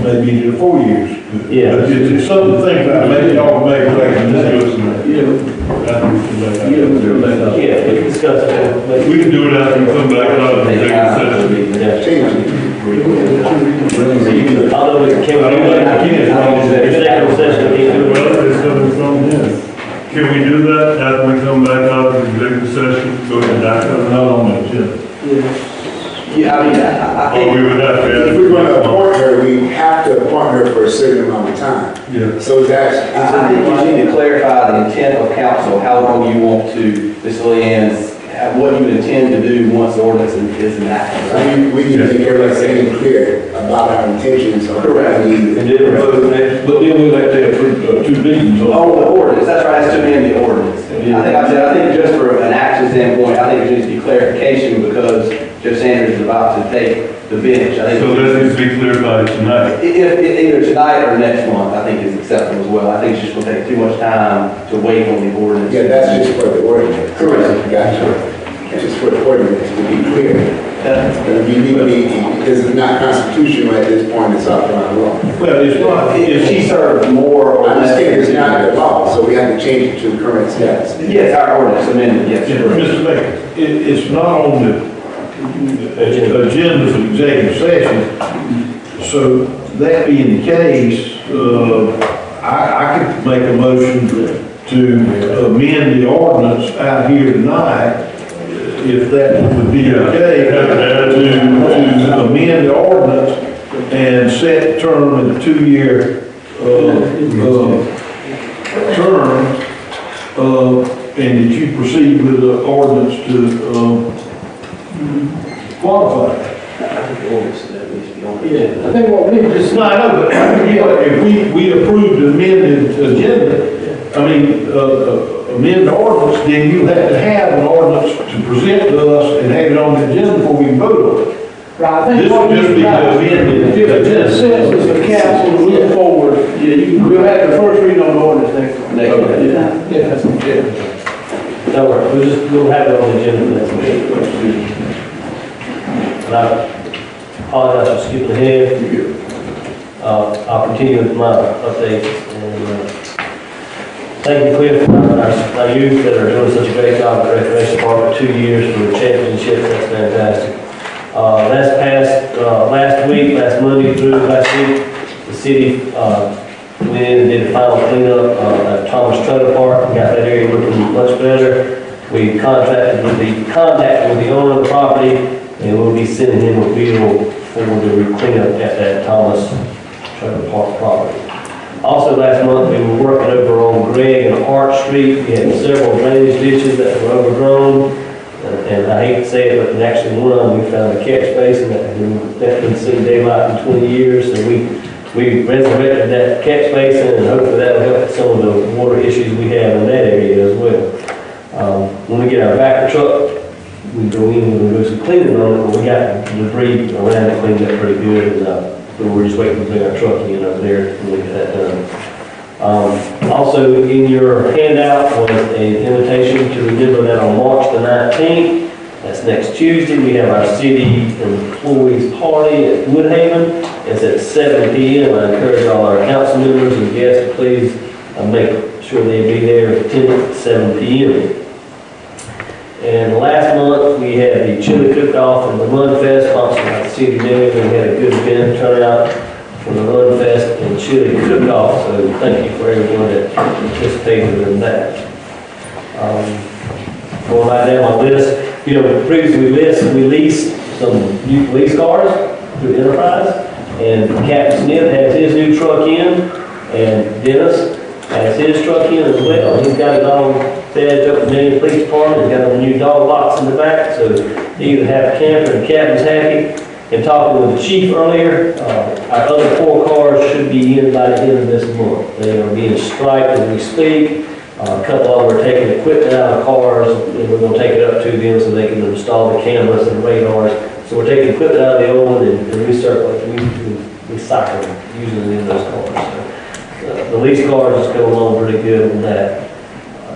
Maybe the 4 years. Yeah. But it's something to think about, maybe y'all make a recommendation. Yeah, we can discuss it. We can do it after we come back out of the executive session. Although we can, executive session, we can do it. Well, it's coming from him. Can we do that after we come back out of the executive session? Go ahead, Doctor, not on the agenda. Yeah, I mean, I Oh, we think, would have to. If we're going to appoint her, we have to appoint her for a certain amount of time. Yeah. So that's, I think you need to clarify the intent of council, how long you want to, Ms. Leanne's, what you intend to do once the ordinance is enacted. right? we need to make everything clear about our intentions. of Correct. what we need. And then vote next, but then we'll have to approve 2 meetings on. Oh, the ordinance, that's right, it's to amend the ordinance. I think just for an action standpoint, I think there needs to be clarification because Jeff Sanders is about to take the bench. I think So that needs to be clarified tonight. if either tonight or next month, I think is acceptable as well. I think it's just going to take too much time to wait on the ordinance. Yeah, that's just for the ordinance. Correct. Gotcha. Just for the ordinance, to be clear. That- You need to be, because it's not constitutional at this point, it's South Carolina law. Well, it's not, If she served more or I less. understand it's not the law, so we have to change it to the current status. Yes, our ordinance amended, yes. Mr. Mayor, it's not on the agenda for executive session. So that being the case, I could make a motion to amend the ordinance out here tonight, if that would be okay, to amend the ordinance and set term in a 2-year term, and that you proceed with the ordinance to qualify. I think what we just, No, I know, but if we approve the amended agenda, I mean, amend the ordinance, then you have to have an ordinance to present to us and have it on the agenda before we can vote on it. right, I think This what would we just be the amended If it's agenda. consensus of council to move forward, we'll have the first reading on the ordinance next week. Next week. Don't worry, we'll have it on the agenda for next week. And I apologize for skipping ahead. I'll continue with my updates. And thank you, Cliff, our youth that are doing such a great job at the Recreation Department, 2 years for the championship. That's fantastic. Last Monday through last week, the city went in and did a final cleanup at Thomas Trailer Park. We got that area looking much better. We contacted with the owner of the property, and we'll be sending him a bill for the cleanup at that Thomas Trailer Park property. Also last month, we were working over on Gregg and Hart Street. We had several drainage ditches that were overgrown. And I hate to say it, but actually one of them, we found a catch basin that hadn't seen daylight in 20 years. So we resurrected that catch basin, and hopefully that'll help some of the water issues we have in that area as well. When we get our backer truck, we go in and we'll do some cleaning on it, but we got debris around it cleaned up pretty good. And so we're just waiting to bring our truck in over there and we'll get that done. Also in your handout was an invitation to remember that on March the 19th, that's next Tuesday, we have our city employees party at Woodhaven. It's at 7 p.m. I encourage all our council members and guests to please make sure they be there at 7 p.m. And last month, we had the chili cook-off and the Run Fest, sponsored by the city doing. We had a good event turnout for the Run Fest and chili cook-off, so thank you for everyone that participated in that. Going right down my list, previously we leased some new police cars through Enterprise, and Captain Smith has his new truck in, and Dennis has his truck in as well. He's got it all badged up with the police department. He's got a new dog box in the back, so he either have a camper and Captain's happy. In talking with the chief earlier, our other 4 cars should be in by the end of this month. They are being striped as we speak. A couple of them are taking equipment out of cars, and we're gonna take it up to them so they can install the cameras and radars. So we're taking equipment out of the old one and recycling, using it in those cars. So, the lease cars is going along pretty good on that.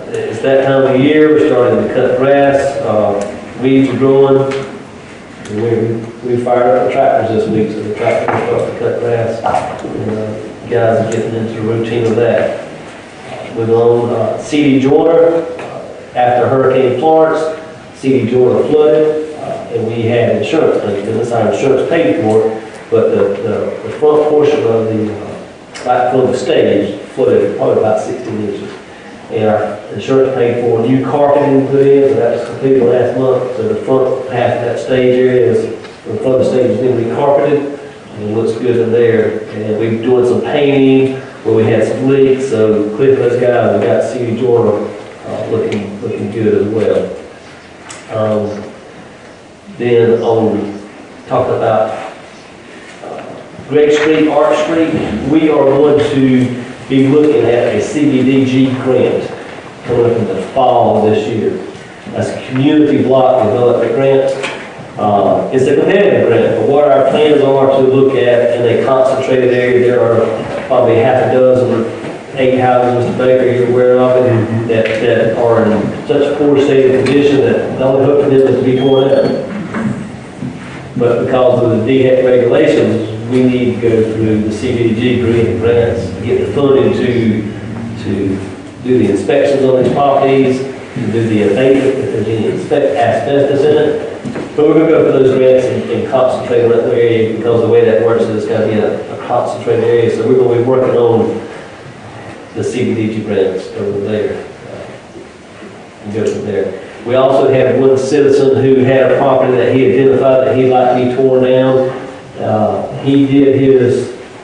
It's that time of the year, we're starting to cut grass, weeds are growing. We fired up the tractors this week, so the tractors are starting to cut grass. And, guys are getting into the routine of that. Moving on, CD Joiner, after Hurricane Florence, CD Joiner flooded, and we had insurance claims, because this our insurance paid for it, but the front portion of the, right from the stage flooded probably about 16 inches. And our insurance paid for new carpeting put in, so that was completed last month, so the front half of that stage area is, the front of the stage is going to be carpeted, and it looks good in there. And we're doing some painting, where we had some leaks, so Cliff and those guys, we got CD Joiner looking good as well. Then on talking about Greg Street, Arch Street, we are going to be looking at a CBDG grant coming up in the fall this year. That's a community block development grant. It's a competitive grant, but what our plans are to look at in a concentrated area, there are probably half a dozen or 8 houses, Mr. Baker, you're aware of it, that are in such a poor state of condition that the only hope for them is to be torn down. But because of the DHEC regulations, we need to go through the CDBG grants to get the funding to do the inspections on these properties, to do the abatement if there's any asbestos in it. But we're going to go for those grants and concentrate on that area, because the way that works is it's got to be a concentrated area. So we're going to be working on the CDBG grants over there and go from there. We also had one citizen who had a property that he identified that he'd like to be torn down. He did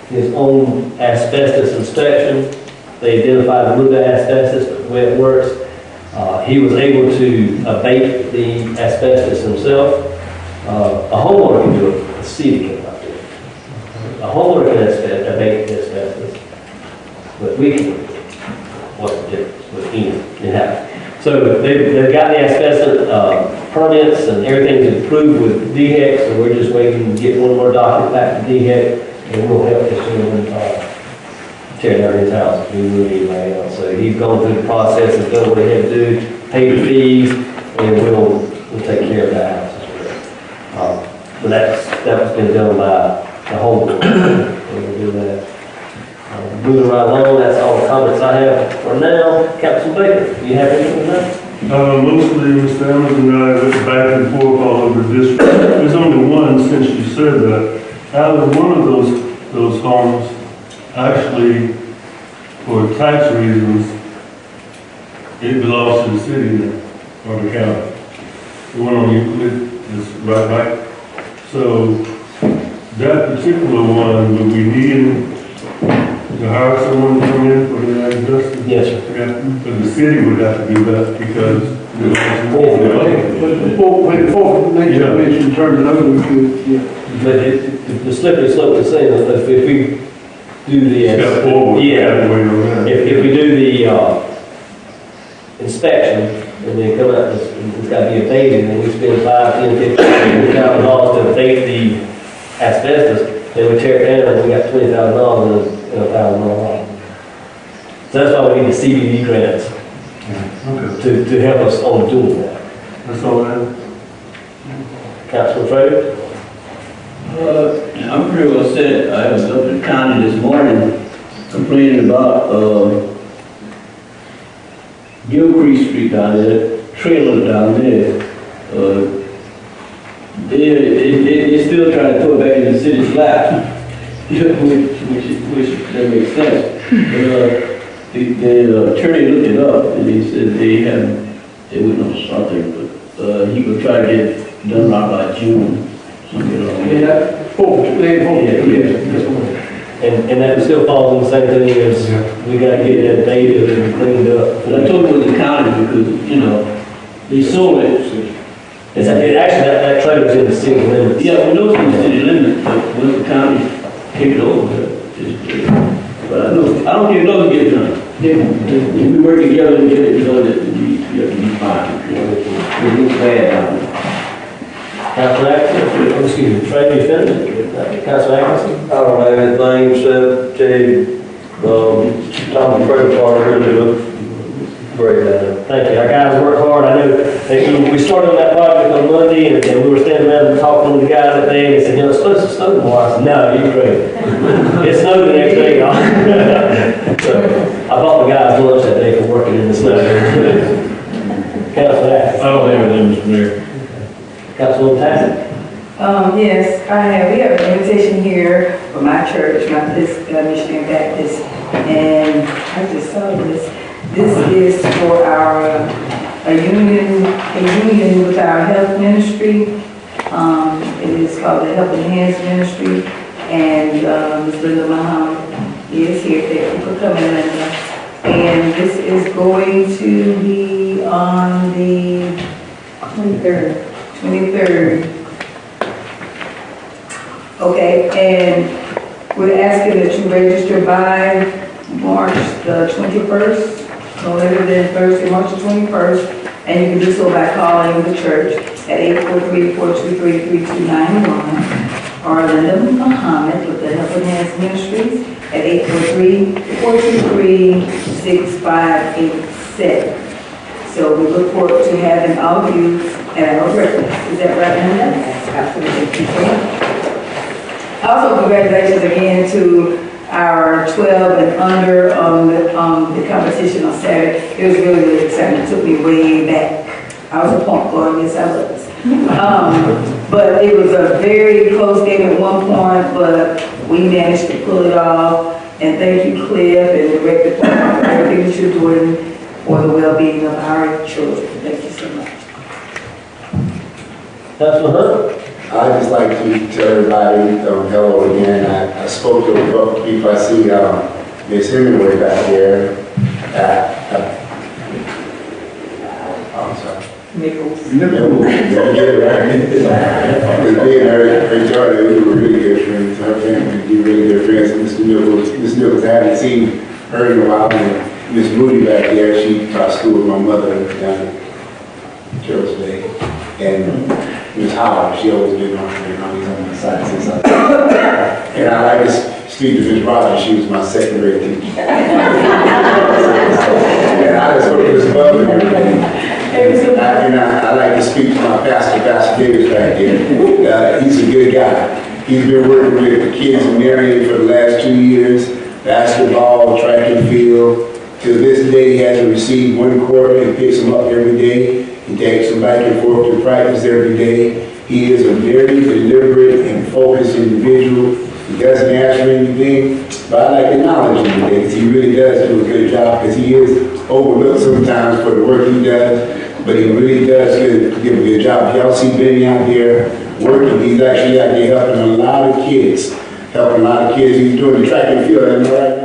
his own asbestos inspection. They identified a little bit of asbestos, but the way it works, he was able to abate the asbestos himself. A homeowner can do it, a city cannot do it. A homeowner can abate the asbestos, but we can. What's the difference with him? So they've got the asbestos permits and everything's approved with DHEC, so we're just waiting to get one more document back to DHEC, and we'll help this gentleman tear down his house. We will anyway. So he's gone through the process and done what he had to do, pay the fees, and we'll take care of that house as well. But that was been done by the whole board. We'll do that. Moving right along, that's all the comments I have for now. Councilman Baker, do you have anything to say? Mostly, Mr. Evans and I went back and forth all over this. There's only one, since you said that. Out of one of those homes, actually, for tax reasons, it belongs to the city now, or the county. The one on Euclid is right. So that particular one, would we need to hire someone to come in for the asbestos? Yes, sir. Yeah, but the city would have to do that because But when the fourth nature commission turns it over, we could, yeah. But the slippery slope is saying that if we do the if we do the inspection and then come out, it's got to be abated, and we spend $5, $10, $15,000 to abate the asbestos, then we tear it down and we got $20,000 and $1,000. So that's why we need the CDD grants to help us on doing that. that's all I have. Councilman Fraser? I'm pretty well set. I was up in the county this morning complaining about Gilcrease Street down there, trailer down there. They still trying to throw it back in the city's lap, which that makes sense. The attorney looked it up and he said they wouldn't know something, but he would try to get it done by June. And that still falls in the same thing as we got to get that abated and cleaned up. But I told him it was the county because, they sold it. Actually, that that trailer's in the city limits. Yeah, we know it's in the city limits, but once the county take it over, but I don't think those get done. If we work together and get it done, you have to be fine. We'll do bad down there. Council Atkinson, excuse me, Trey, you finished? Council Atkinson? I don't have anything except to, Tom credit card really looks great at it. Thank you. Our guys work hard. I know we started on that project on Monday and we were standing around and talking to the guys that day and they said, you know, it's supposed to snow tomorrow. I said, no, you're crazy. It snowed the next day, y'all. So I bought the guys lunch that day for working in the snow. Council Atkinson. I don't have anything, Mr. Mayor. Councilwoman Tackett. Yes, we have an invitation here for my church, Methodist Missionary Baptist, and I just saw this. This is for our, a union with our health ministry. It is called the Helping Hands Ministry, and Ms. Linda Muhammad is here. Thank you for coming, Linda. And this is going to be on the 23rd. Okay, and we're asking that you register by March the 21st, no later than Thursday, March the 21st, and you can do so by calling the church at 843-423-3291, or Linda Muhammad with the Helping Hands Ministries at 843-423-6587. So we look forward to having all of you at our breakfast. Is that right, Linda? Absolutely. Also, congratulations again to our 12 and under the competition on Saturday. It was really, really exciting. It took me way back. I was a point guard, yes I was. But it was a very close game at one point, but we managed to pull it off. And thank you, Cliff and Director, for everything that you're doing for the well-being of our children. Thank you so much. Councilman Hunt. I'd just like to tell everybody hello again. I spoke to a couple of people. I see Miss Hemingway back there. I'm sorry. Nichols. Her daughter, we were really good friends. Her family be really good friends. And Mr. Nichols, I haven't seen her in a while. And Miss Moody back there, she taught school with my mother down in Church Day. And Ms. Howard, she always been on me, on my side since and I like to speak to Ms. Rogers, she was my second grade teacher. And I just hope this above and everything. And I like to speak to my pastor, Pastor Davis back there. He's a good guy. He's been working with the kids in Marion for the last 2 years, basketball, track and field. To this day, he hasn't received one quarter. He picks them up every day. He takes them back and forth to practice every day. He is a very deliberate and focused individual. He doesn't ask for anything, but I like to acknowledge him today because he really does do a good job because he is overlooked sometimes for the work he does, but he really does give a good job. Y'all see Benny out there working. He's actually out there helping a lot of kids. He's doing the track and field, am I right?